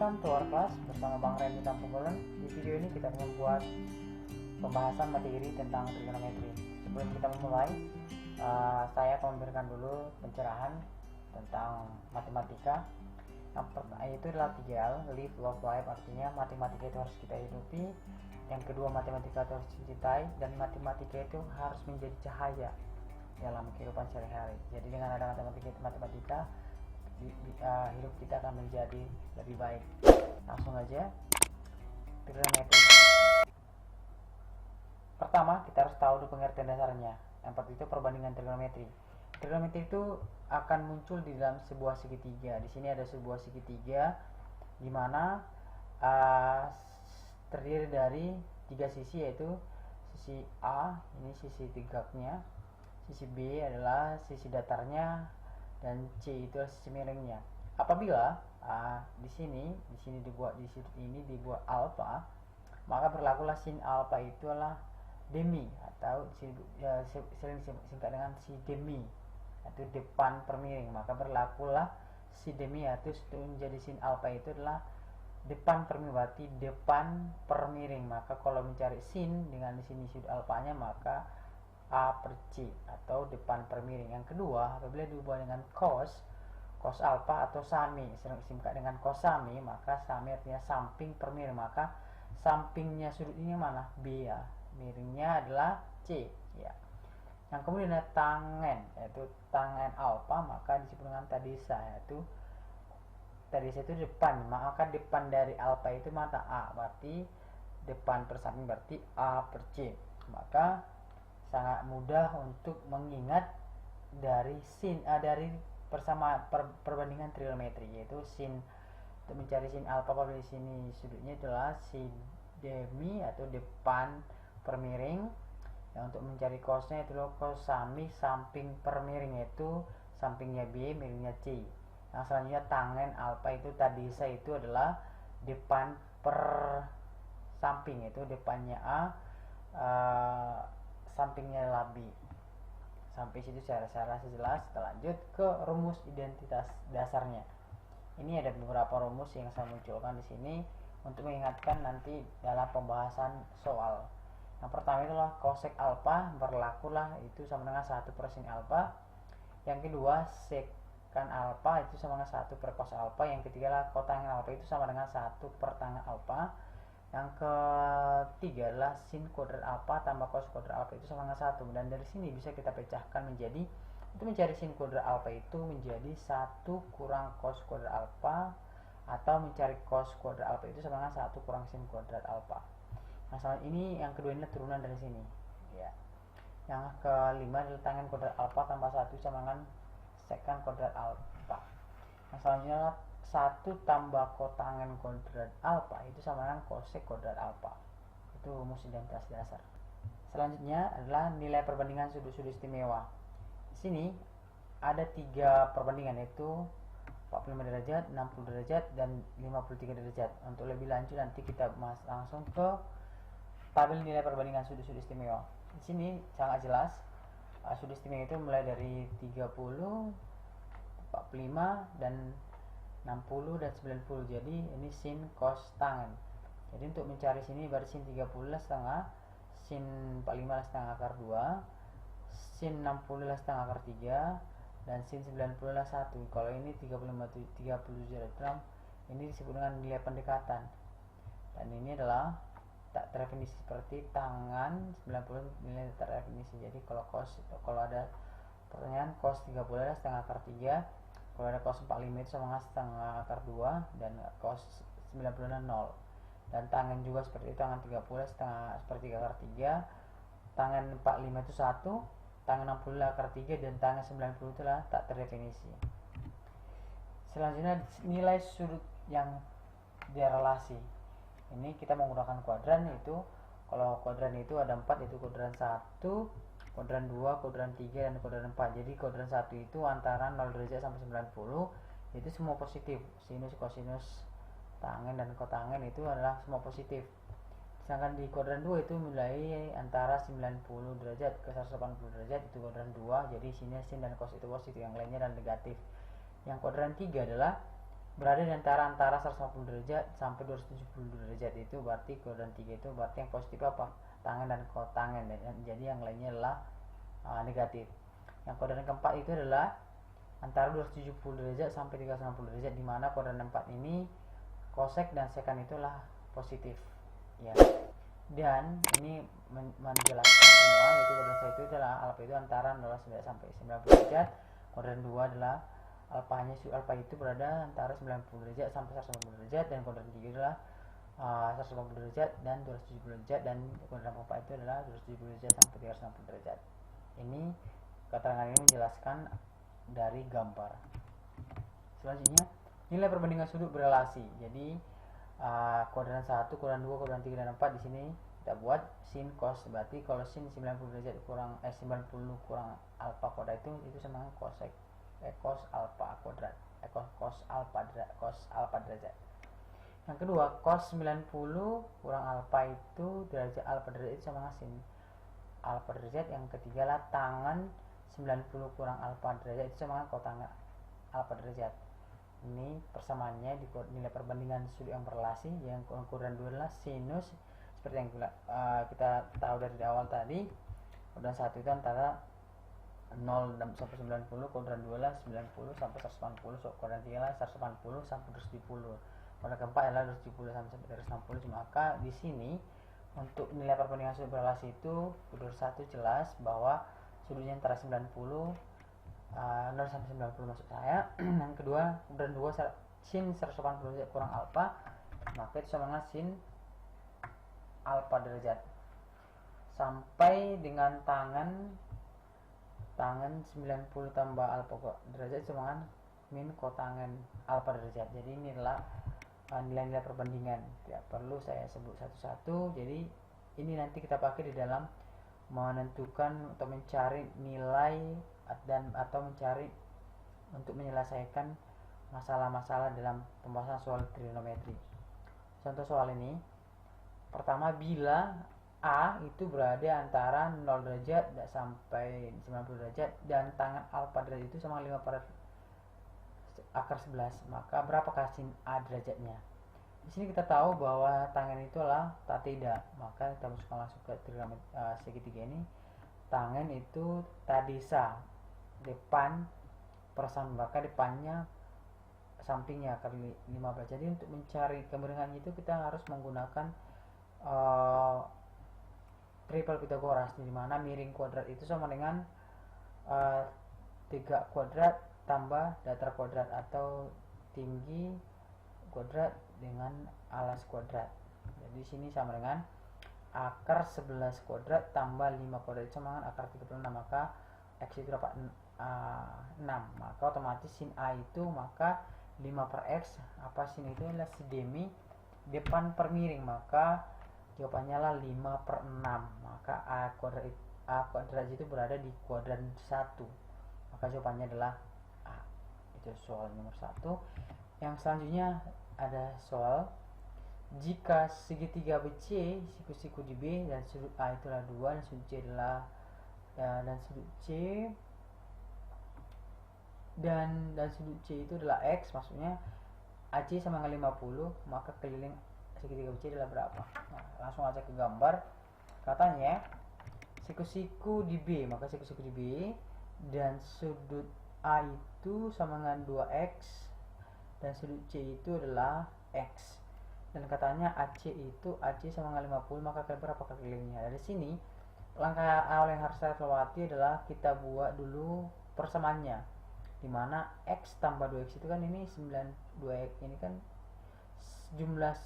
welcome to our class bersama Bang Randy Tampungulan. Di video ini kita akan membuat pembahasan materi tentang trigonometri. Sebelum kita memulai, saya akan memberikan dulu pencerahan tentang matematika. Yang pertama itu adalah 3L, live, love, life, artinya matematika itu harus kita hidupi. Yang kedua, matematika itu harus dicintai, dan matematika itu harus menjadi cahaya dalam kehidupan sehari-hari. Jadi dengan ada matematika hidup kita akan menjadi lebih baik. Langsung aja, trigonometri. Pertama, kita harus tahu dulu pengertian dasarnya. Yang pertama itu perbandingan trigonometri. Trigonometri itu akan muncul di dalam sebuah segitiga. Di sini ada sebuah segitiga di mana terdiri dari 3 sisi, yaitu sisi A, ini sisi tegaknya, sisi B adalah sisi datarnya, dan C itu sisi miringnya. Apabila di sini dibuat, di sudut ini dibuat alfa, maka berlakulah sin alfa itu adalah demi, atau sering singkat dengan si demi, yaitu depan per miring. Maka berlakulah si demi, yaitu menjadi sin alfa itu adalah depan per miring, berarti depan per miring. Maka kalau mencari sin dengan di sini sudut alfanya, maka A per C atau depan per miring. Yang kedua, apabila dihubungkan dengan cos alfa atau sami, sering disingkat dengan cos sami, maka sami artinya samping per miring. Maka sampingnya sudut ini mana? B ya. Miringnya adalah C ya. Yang kemudian ada tangen, yaitu tangen alfa, maka disebut dengan tadisa, yaitu tadisa itu depan. Maka depan dari alfa itu mata A, berarti depan per samping, berarti A per C. Maka sangat mudah untuk mengingat dari sin dari perbandingan trigonometri, yaitu sin. Untuk mencari sin alfa, pada di sini sudutnya adalah sin demi atau depan per miring. Yang untuk mencari cosnya itu cos sami samping per miring, yaitu sampingnya B, miringnya C. Yang selanjutnya tangen alfa itu tadisa, itu adalah depan per samping, yaitu depannya A, sampingnya adalah B. Sampai situ secara jelas. Kita lanjut ke rumus identitas dasarnya. Ini ada beberapa rumus yang saya munculkan di sini untuk mengingatkan nanti dalam pembahasan soal. Yang pertama itulah cosec alfa, berlakulah itu sama dengan 1 per sin alfa. Yang kedua, sekan alfa itu sama dengan 1 per cos alfa. Yang ketiga adalah kotangen alfa itu sama dengan 1 per tangen alfa. Yang ketiga adalah sin kuadrat alfa tambah cos kuadrat alfa itu sama dengan 1. Dan dari sini bisa kita pecahkan menjadi, untuk mencari sin kuadrat alfa itu menjadi 1 kurang cos kuadrat alfa, atau mencari cos kuadrat alfa itu sama dengan 1 kurang sin kuadrat alfa. Nah, ini yang kedua ini turunan dari sini ya. Yang kelima adalah tangen kuadrat alfa tambah 1 sama dengan sekan kuadrat alfa. Yang selanjutnya adalah 1 tambah kotangen kuadrat alfa itu sama dengan cosec kuadrat alfa. Itu rumus identitas dasar. Selanjutnya adalah nilai perbandingan sudut-sudut istimewa. Di sini ada 3 perbandingan, yaitu 45 derajat, 60 derajat, dan 53 derajat. Untuk lebih lanjut nanti kita langsung ke tabel nilai perbandingan sudut-sudut istimewa. Di sini sangat jelas sudut istimewa itu mulai dari 30, 45, dan 60 dan 90. Jadi ini sin cos tangen. Jadi untuk mencari sini berarti sin 30 setengah, sin 45 setengah akar 2, sin 60 setengah akar 3, dan sin 90 1. Kalau ini 37 derajat, ini disebut dengan nilai pendekatan. Dan ini adalah tak terdefinisi, seperti tangan 90 nilai tak terdefinisi. Jadi kalau ada pertanyaan cos 30 setengah akar 3, kalau ada cos 45 itu sama setengah akar 2, dan cos 90 0. Dan tangan juga seperti itu, tangan 30 setengah sepertiga akar 3, tangan 45 itu 1, tangan 60 akar 3, dan tangan 90 itu lah tak terdefinisi. Selanjutnya nilai sudut yang direlasi. Ini kita menggunakan kuadran, itu kalau kuadran itu ada 4, yaitu kuadran 1, kuadran 2, kuadran 3, dan kuadran 4. Jadi kuadran 1 itu antara 0 derajat sampai 90, itu semua positif. Sinus, kosinus, tangen, dan kotangen itu adalah semua positif. Sedangkan di kuadran 2 itu mulai antara 90 derajat ke 180 derajat, itu kuadran 2. Jadi sini sin dan cos itu positif, yang lainnya adalah negatif. Yang kuadran 3 adalah berada di antara 180 derajat sampai 270 derajat. Itu berarti kuadran 3 itu berarti yang positif apa? Tangen dan kotangen. Jadi yang lainnya adalah negatif. Yang kuadran keempat itu adalah antara 270 derajat sampai 360 derajat, di mana kuadran 4 ini kosek dan sekan itulah positif ya. Dan ini menjelaskan semua, yaitu kuadran 1 itu adalah alfa itu antara 0 sampai 90 derajat. Kuadran 2 adalah alfa itu berada antara 90 derajat sampai 180 derajat, dan kuadran 3 adalah 180 derajat dan 270 derajat, dan kuadran 4 itu adalah 270 derajat sampai 360 derajat. Ini keterangan ini menjelaskan dari gambar. Selanjutnya, nilai perbandingan sudut berelasi. Jadi kuadran 1, kuadran 2, kuadran 3 dan 4 di sini kita buat sin cos. Berarti kalau sin 90 derajat kurang 90 kurang alfa kuadrat itu sama dengan cos alfa kuadrat. Cos alfa derajat. Yang kedua, cos 90 kurang alfa itu derajat alfa derajat itu sama dengan sin alfa derajat. Yang ketiga lah tangan 90 kurang alfa derajat itu sama dengan kotangen alfa derajat. Ini persamaannya di nilai perbandingan sudut yang berelasi. Yang kuadran 2 adalah sinus, seperti yang kita tahu dari awal tadi. Kuadran 1 itu antara 0 sampai 90, kuadran 2 adalah 90 sampai 180, kuadran 3 adalah 180 sampai 270. Kuadran keempat adalah 270 sampai 360. Maka di sini untuk nilai perbandingan sudut berelasi itu kuadran 1 jelas bahwa sudutnya antara 90 0 sampai 90 maksud saya. Yang kedua, kuadran 2 sin 180 derajat kurang alfa, maka itu sama dengan sin alfa derajat. Sampai dengan tangan 90 tambah alfa derajat sama dengan min kotangen alfa derajat. Jadi ini adalah nilai-nilai perbandingan, tidak perlu saya sebut satu-satu. Jadi ini nanti kita pakai di dalam menentukan atau mencari nilai dan atau mencari untuk menyelesaikan masalah-masalah dalam pembahasan soal trigonometri. Contoh soal ini, pertama, bila A itu berada antara 0 derajat sampai 90 derajat dan tangan alfa derajat itu sama 5 per akar 11, maka berapakah sin A derajatnya? Di sini kita tahu bahwa tangan itu adalah tatida, maka kita masuk ke segitiga ini. Tangan itu tadisa, depan persan, maka depannya sampingnya kali 15. Jadi untuk mencari kemiringannya itu kita harus menggunakan triple Pythagoras, di mana miring kuadrat itu sama dengan 3 kuadrat tambah datar kuadrat, atau tinggi kuadrat dengan alas kuadrat. Jadi sini sama dengan akar 11 kuadrat tambah 5 kuadrat sama dengan akar 36, maka X itu dapat 6. Maka otomatis sin A itu maka 5 per X, apa sin itu adalah sedemi depan per miring, maka jawabannya lah 5 per 6. Maka A kuadrat itu berada di kuadran 1, maka jawabannya adalah A. Itu soal nomor 1. Yang selanjutnya ada soal, jika segitiga BC siku-siku di B dan sudut A itulah 2 dan sudut C adalah dan sudut C itu adalah X, maksudnya AC sama dengan 50, maka keliling segitiga BC adalah berapa? Nah, langsung aja ke gambar. Katanya siku-siku di B, maka siku-siku di B dan sudut A itu sama dengan 2X dan sudut C itu adalah X, dan katanya AC sama dengan 50, maka berapa kelilingnya? Dari sini langkah awal yang harus saya lewati adalah kita buat dulu persamaannya, dimana X tambah 2X itu kan ini 2X ini kan jumlah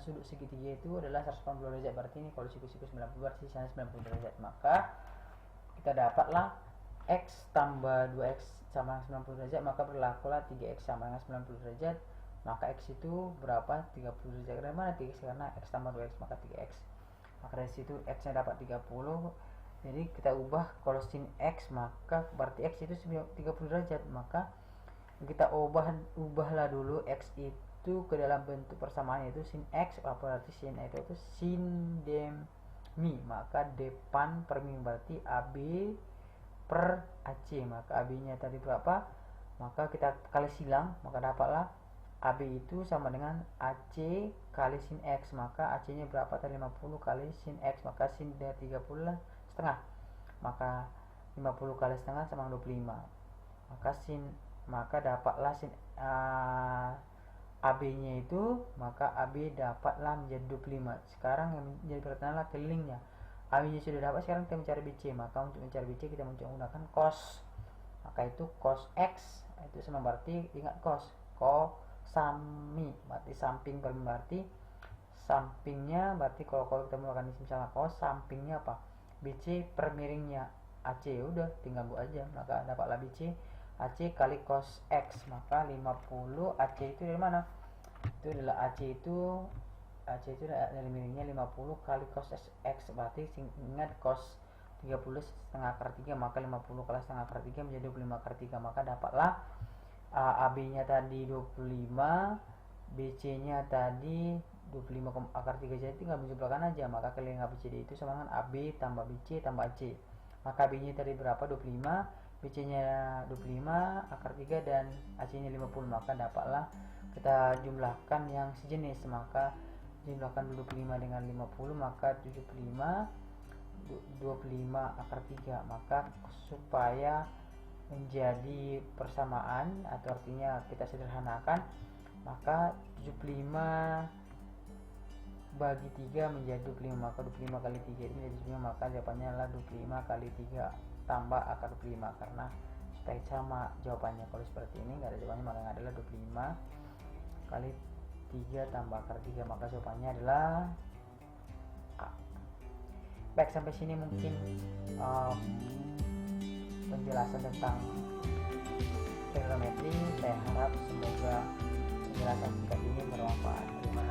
sudut segitiga itu adalah 180 derajat, berarti ini kalau siku-siku 90 berarti sana 90 derajat, maka kita dapatlah X tambah 2X sama 90 derajat, maka berlakulah 3X sama dengan 90 derajat, maka X itu berapa? 30 derajat. Dari mana 3X? Karena X tambah 2X maka 3X, maka dari situ X nya dapat 30. Jadi kita ubah, kalau sin X maka berarti X itu 30 derajat, maka kita ubahlah dulu X itu ke dalam bentuk persamaan, yaitu sin X, berarti sin itu sin demi, maka depan per mi berarti AB per AC, maka AB nya tadi berapa? maka kita kali silang, maka dapatlah AB itu sama dengan AC kali sin X. Maka AC nya berapa tadi? 50 kali sin X, maka sin dari 30 lah setengah, maka 50 kali setengah sama 25. Maka dapatlah sin AB nya itu, maka AB dapatlah menjadi 25. Sekarang yang menjadi pertanyaan adalah kelilingnya. AB nya sudah dapat, sekarang kita mencari BC. Maka untuk mencari BC kita menggunakan cos, maka itu cos X itu sama berarti, ingat cos sami berarti samping per, berarti sampingnya, berarti kalau kita melakukan misalnya cos, sampingnya apa? BC per miringnya AC, udah tinggal buat aja, maka dapatlah BC AC kali cos X. Maka 50 AC itu dari mana? Itu adalah AC itu dari miringnya 50 kali cos X, berarti ingat cos 30 setengah akar 3, maka 50 kali setengah akar 3 menjadi 25 akar 3. Maka dapatlah AB nya tadi 25, BC nya tadi 25 akar 3, jadi tinggal menjumlahkan aja. Maka kalian ABCD itu sama dengan AB tambah BC tambah AC. Maka AB nya tadi berapa? 25, BC nya 25 akar 3 dan AC nya 50. Maka dapatlah, kita jumlahkan yang sejenis, maka jumlahkan 25 dengan 50, maka 25 akar 3. Maka supaya menjadi persamaan atau artinya kita sederhanakan, maka 75 bagi 3 menjadi 25, maka 25 kali 3 itu menjadi 25, maka jawabannya adalah 25 kali 3 tambah akar 25, karena supaya sama jawabannya. Kalau seperti ini nggak ada jawabannya, maka yang adalah 25 kali 3 tambah akar 3, maka jawabannya adalah A. Baik, sampai sini mungkin penjelasan tentang trigonometri. Saya harap semoga penjelasan singkat ini bermanfaat. Terima kasih.